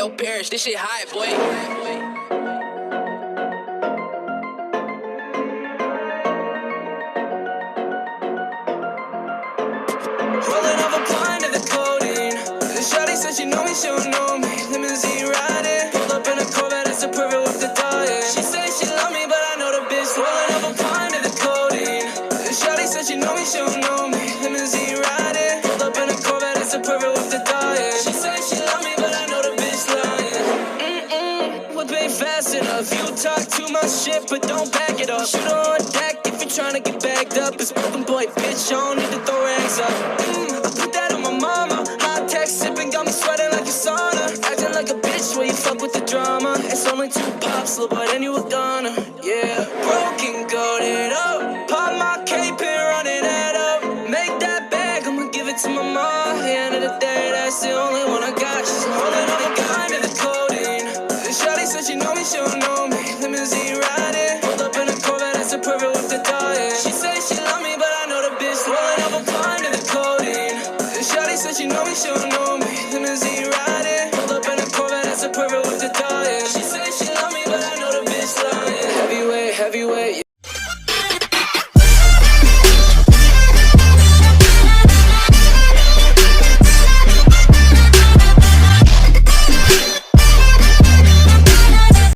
your parents, this shit high, boy. Rolling up a blind to the codeine. The shawty said she know me, she don't know me. Limousine riding, pulled up in a Corvette, that's a perfect with the diet. She say she love me, but I know the bitch. Rolling up a blind to the codeine. The shawty said she know me, she don't know me. Limousine riding, pulled up in a Corvette, that's a perfect with the diet. She say she love me, but I know the bitch lying. Whip ain't fast enough. You talk too much shit, but don't back it up. Shoot on deck if you're trying to get bagged up. It's broken boy, bitch, I don't need to throw rags up. I put that on my mama. Hot tech sipping, got me sweating like a sauna. Acting like a bitch where you fuck with the drama. It's only 2 pops, little boy, then you a goner. Yeah, broken, goated up. Pop my cape and run it up. Make that bag, I'ma give it to my mom. At the end of the day, that's the only one I got. She's holding on the guy to the codeine. The shawty said she know me, she don't know me. Limousine riding, pulled up in a Corvette, that's a perfect with the diet. She say she love me, but I know the bitch. Rolling up a blind to the codeine. The shawty said she know me, she don't know me.